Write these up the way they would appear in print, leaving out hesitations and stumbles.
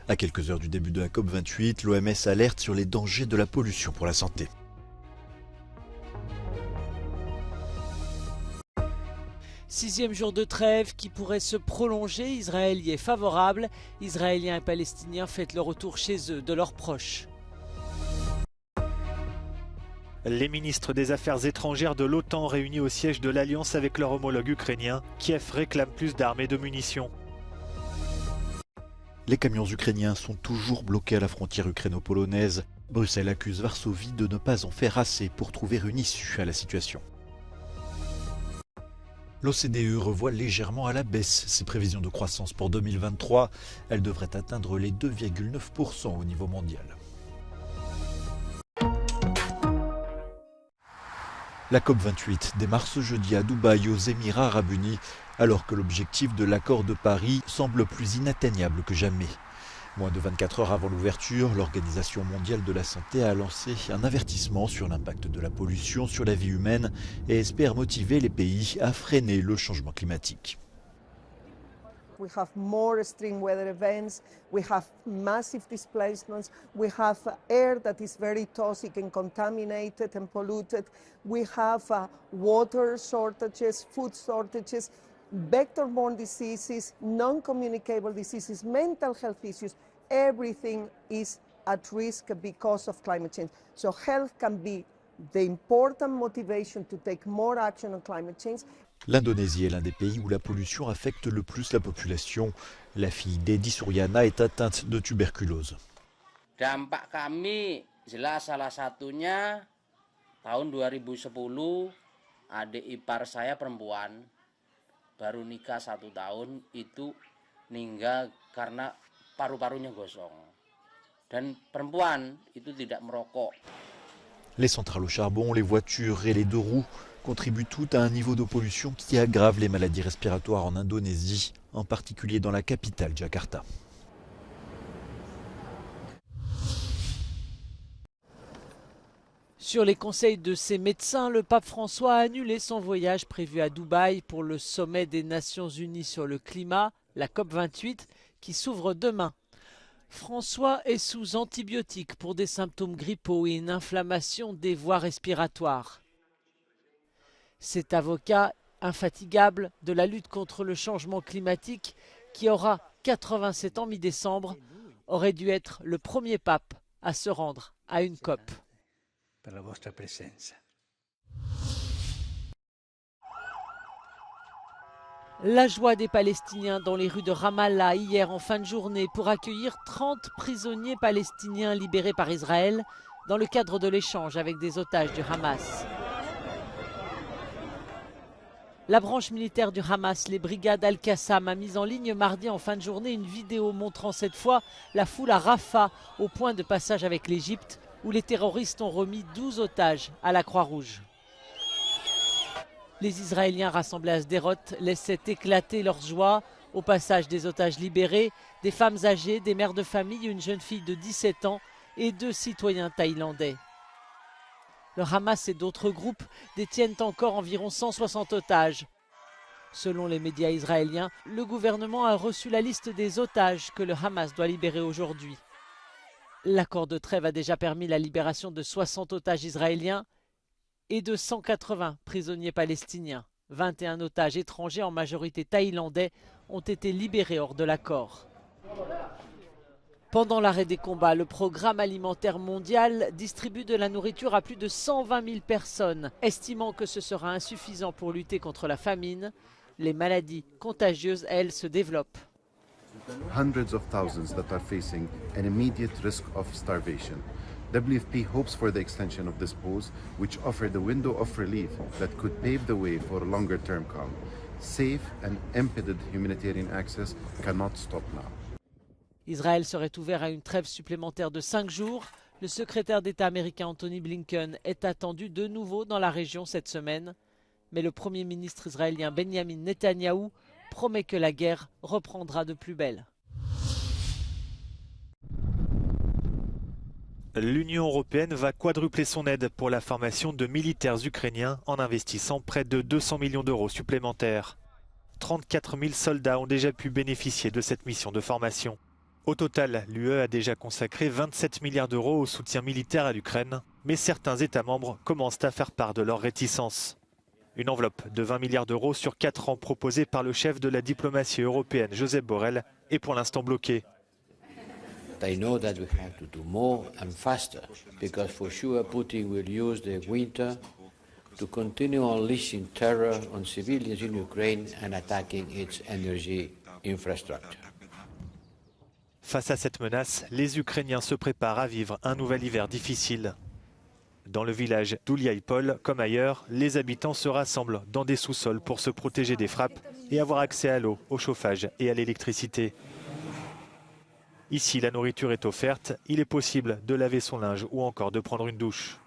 À quelques heures du début de la COP28, l'OMS alerte sur les dangers de la pollution pour la santé. Sixième jour de trêve qui pourrait se prolonger, Israël y est favorable. Israéliens et Palestiniens fêtent le retour chez eux de leurs proches. Les ministres des Affaires étrangères de l'OTAN réunis au siège de l'Alliance avec leur homologue ukrainien, Kiev réclame plus d'armes et de munitions. Les camions ukrainiens sont toujours bloqués à la frontière ukraino-polonaise. Bruxelles accuse Varsovie de ne pas en faire assez pour trouver une issue à la situation. L'OCDE revoit légèrement à la baisse ses prévisions de croissance pour 2023. Elle devrait atteindre les 2,9% au niveau mondial. La COP28 démarre ce jeudi à Dubaï, aux Émirats Arabes Unis, alors que l'objectif de l'accord de Paris semble plus inatteignable que jamais. Moins de 24 heures avant l'ouverture, l'Organisation mondiale de la santé a lancé un avertissement sur l'impact de la pollution sur la vie humaine et espère motiver les pays à freiner le changement climatique. We have more extreme weather events, we have massive displacements, we have air that is very toxic and contaminated and polluted, we have water shortages, food shortages, vector-borne diseases, non-communicable diseases, mental health issues. Everything is at risk because of climate change. So health can be the important motivation to take more action on climate change. L'Indonésie est l'un des pays où la pollution affecte le plus la population. La fille d'Edi Suryana est atteinte de tuberculose. Dampak kami jelas salah satunya tahun 2010 adik ipar saya perempuan baru nikah 1 tahun itu meninggal karena paru-parunya gosong. Dan perempuan itu tidak merokok. Les centrales au charbon, les voitures et les 2 roues contribuent toutes à un niveau de pollution qui aggrave les maladies respiratoires en Indonésie, en particulier dans la capitale Jakarta. Sur les conseils de ses médecins, le pape François a annulé son voyage prévu à Dubaï pour le sommet des Nations Unies sur le climat, la COP28, qui s'ouvre demain. François est sous antibiotiques pour des symptômes grippaux et une inflammation des voies respiratoires. Cet avocat infatigable de la lutte contre le changement climatique, qui aura 87 ans mi-décembre, aurait dû être le premier pape à se rendre à une COP. La joie des Palestiniens dans les rues de Ramallah hier en fin de journée pour accueillir 30 prisonniers palestiniens libérés par Israël dans le cadre de l'échange avec des otages du Hamas. La branche militaire du Hamas, les brigades Al-Qassam, a mis en ligne mardi en fin de journée une vidéo montrant cette fois la foule à Rafah, au point de passage avec l'Égypte, où les terroristes ont remis 12 otages à la Croix-Rouge. Les Israéliens rassemblés à Sderot laissaient éclater leur joie au passage des otages libérés, des femmes âgées, des mères de famille, une jeune fille de 17 ans et 2 citoyens thaïlandais. Le Hamas et d'autres groupes détiennent encore environ 160 otages. Selon les médias israéliens, le gouvernement a reçu la liste des otages que le Hamas doit libérer aujourd'hui. L'accord de trêve a déjà permis la libération de 60 otages israéliens et de 180 prisonniers palestiniens. 21 otages étrangers, en majorité thaïlandais, ont été libérés hors de l'accord. Pendant l'arrêt des combats, le Programme alimentaire mondial distribue de la nourriture à plus de 120 000 personnes, estimant que ce sera insuffisant pour lutter contre la famine. Les maladies contagieuses, elles, se développent. Hundreds of thousands that are facing an immediate risk of starvation. WFP hopes for the extension of this pause, which offered a window of relief that could pave the way for a longer-term calm. Safe and impeded humanitarian access cannot stop now. Israël serait ouvert à une trêve supplémentaire de 5 jours. Le secrétaire d'État américain Anthony Blinken est attendu de nouveau dans la région cette semaine. Mais le Premier ministre israélien Benjamin Netanyahou promet que la guerre reprendra de plus belle. L'Union européenne va quadrupler son aide pour la formation de militaires ukrainiens en investissant près de 200 millions d'euros supplémentaires. 34 000 soldats ont déjà pu bénéficier de cette mission de formation. Au total, l'UE a déjà consacré 27 milliards d'euros au soutien militaire à l'Ukraine, mais certains États membres commencent à faire part de leur réticence. Une enveloppe de 20 milliards d'euros sur 4 ans proposée par le chef de la diplomatie européenne, Josep Borrell, est pour l'instant bloquée. They know that we have to do more and faster, because for sure Putin will use the winter to continue unleashing terror on civilians in Ukraine and attacking its energy infrastructure. Face à cette menace, les Ukrainiens se préparent à vivre un nouvel hiver difficile. Dans le village d'Ouliaïpol, comme ailleurs, les habitants se rassemblent dans des sous-sols pour se protéger des frappes et avoir accès à l'eau, au chauffage et à l'électricité. Ici, la nourriture est offerte, il est possible de laver son linge ou encore de prendre une douche.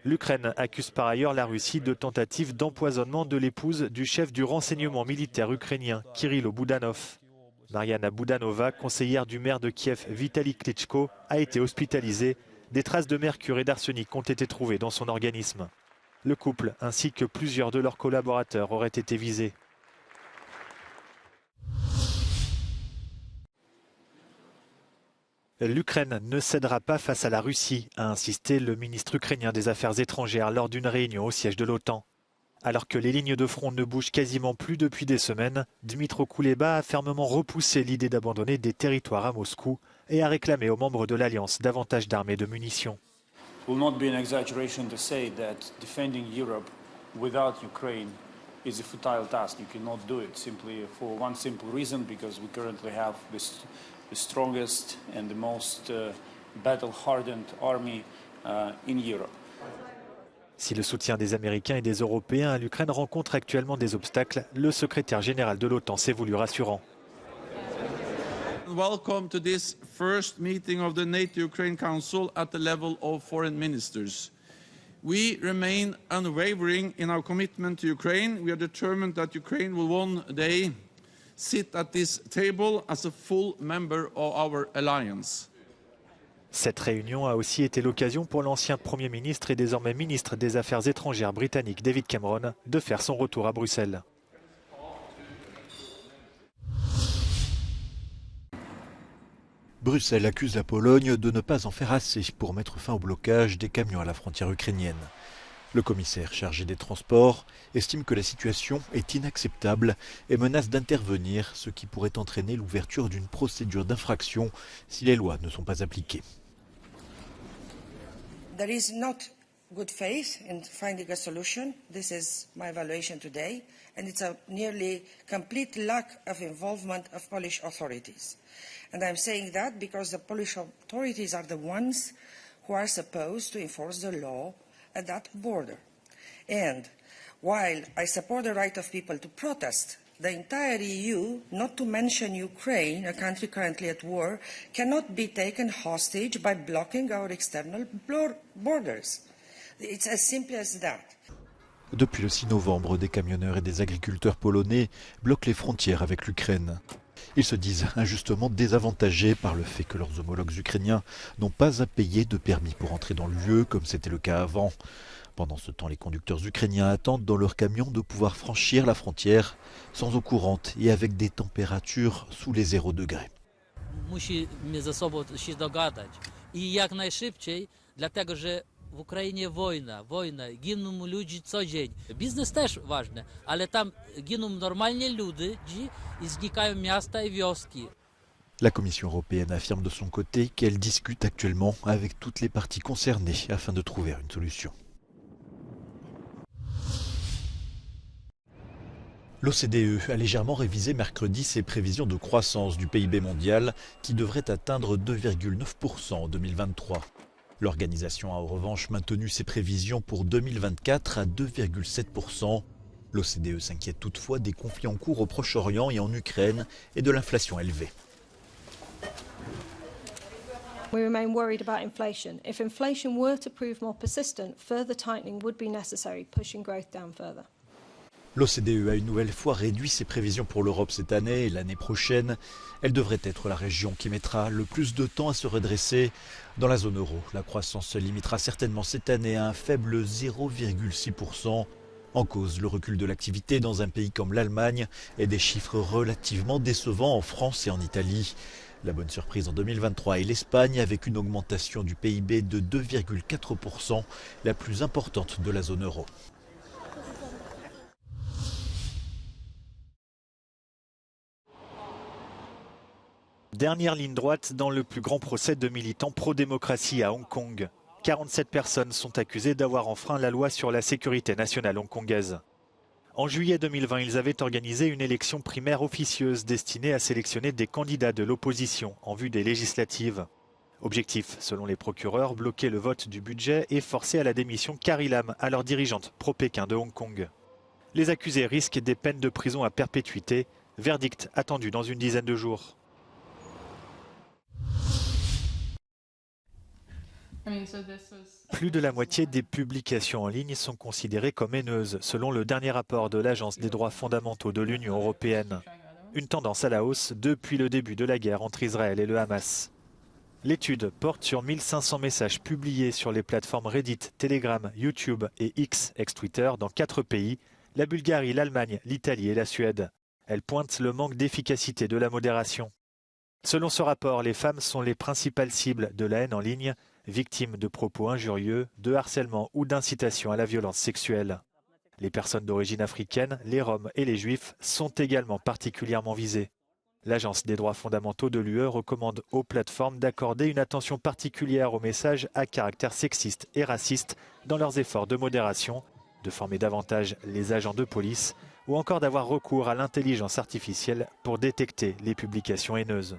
L'Ukraine accuse par ailleurs la Russie de tentatives d'empoisonnement de l'épouse du chef du renseignement militaire ukrainien, Kirilo Boudanov. Mariana Boudanova, conseillère du maire de Kiev, Vitali Klitschko, a été hospitalisée. Des traces de mercure et d'arsenic ont été trouvées dans son organisme. Le couple ainsi que plusieurs de leurs collaborateurs auraient été visés. L'Ukraine ne cédera pas face à la Russie, a insisté le ministre ukrainien des Affaires étrangères lors d'une réunion au siège de l'OTAN. Alors que les lignes de front ne bougent quasiment plus depuis des semaines, Dmytro Kuleba a fermement repoussé l'idée d'abandonner des territoires à Moscou et a réclamé aux membres de l'Alliance davantage d'armes et de munitions. It will not be an exaggeration to say that defending Europe without Ukraine is a futile task. You cannot do it simply for one simple reason, because we currently have the strongest and the most battle-hardened army in Europe. Si le soutien des Américains et des Européens à l'Ukraine rencontre actuellement des obstacles, le secrétaire général de l'OTAN s'est voulu rassurant. Welcome to this first meeting of the NATO-Ukraine Council at the level of foreign ministers. We remain unwavering in our commitment to Ukraine. We are determined that Ukraine will one day sit at this table as a full member of our alliance. Cette réunion a aussi été l'occasion pour l'ancien Premier ministre et désormais ministre des Affaires étrangères britannique David Cameron de faire son retour à Bruxelles. Bruxelles accuse la Pologne de ne pas en faire assez pour mettre fin au blocage des camions à la frontière ukrainienne. Le commissaire chargé des transports estime que la situation est inacceptable et menace d'intervenir, ce qui pourrait entraîner l'ouverture d'une procédure d'infraction si les lois ne sont pas appliquées. There is not good faith in finding a solution. This is my evaluation today, and it's a nearly complete lack of involvement of Polish authorities. And I'm saying that because the Polish authorities are the ones who are supposed to enforce the law at that border. And while I support the right of people to protest, the entire EU, not to mention Ukraine, a country currently at war, cannot be taken hostage by blocking our external borders. It's as simple as that. Depuis le 6 novembre, des camionneurs et des agriculteurs polonais bloquent les frontières avec l'Ukraine. Ils se disent injustement désavantagés par le fait que leurs homologues ukrainiens n'ont pas à payer de permis pour entrer dans l'UE comme c'était le cas avant. Pendant ce temps, les conducteurs ukrainiens attendent dans leurs camions de pouvoir franchir la frontière sans eau courante et avec des températures sous les 0 degrés. Musimy ze sobą się dogadać i jak najszybciej, dlatego że w Ukrainie wojna, giną ludzie co dzień. Biznes też ważny, ale tam giną normalnie ludzie i znikają miasta i wioski. La Commission européenne affirme de son côté qu'elle discute actuellement avec toutes les parties concernées afin de trouver une solution. L'OCDE a légèrement révisé mercredi ses prévisions de croissance du PIB mondial qui devrait atteindre 2,9% en 2023. L'organisation a en revanche maintenu ses prévisions pour 2024 à 2,7%. L'OCDE s'inquiète toutefois des conflits en cours au Proche-Orient et en Ukraine et de l'inflation élevée. We remain worried about inflation. If inflation were to prove more persistent, further tightening would be necessary, pushing growth down further. L'OCDE a une nouvelle fois réduit ses prévisions pour l'Europe cette année et l'année prochaine. Elle devrait être la région qui mettra le plus de temps à se redresser. Dans la zone euro, la croissance se limitera certainement cette année à un faible 0,6%. En cause, le recul de l'activité dans un pays comme l'Allemagne et des chiffres relativement décevants en France et en Italie. La bonne surprise en 2023 est l'Espagne avec une augmentation du PIB de 2,4%, la plus importante de la zone euro. Dernière ligne droite dans le plus grand procès de militants pro-démocratie à Hong Kong. 47 personnes sont accusées d'avoir enfreint la loi sur la sécurité nationale hongkongaise. En juillet 2020, ils avaient organisé une élection primaire officieuse destinée à sélectionner des candidats de l'opposition en vue des législatives. Objectif, selon les procureurs, bloquer le vote du budget et forcer à la démission Carrie Lam, alors dirigeante pro-Pékin de Hong Kong. Les accusés risquent des peines de prison à perpétuité, verdict attendu dans une dizaine de jours. Plus de la moitié des publications en ligne sont considérées comme haineuses, selon le dernier rapport de l'Agence des droits fondamentaux de l'Union européenne. Une tendance à la hausse depuis le début de la guerre entre Israël et le Hamas. L'étude porte sur 1500 messages publiés sur les plateformes Reddit, Telegram, YouTube et X, ex-Twitter, dans 4 pays, la Bulgarie, l'Allemagne, l'Italie et la Suède. Elle pointe le manque d'efficacité de la modération. Selon ce rapport, les femmes sont les principales cibles de la haine en ligne, victimes de propos injurieux, de harcèlement ou d'incitation à la violence sexuelle. Les personnes d'origine africaine, les Roms et les Juifs sont également particulièrement visées. L'Agence des droits fondamentaux de l'UE recommande aux plateformes d'accorder une attention particulière aux messages à caractère sexiste et raciste dans leurs efforts de modération, de former davantage les agents de police ou encore d'avoir recours à l'intelligence artificielle pour détecter les publications haineuses.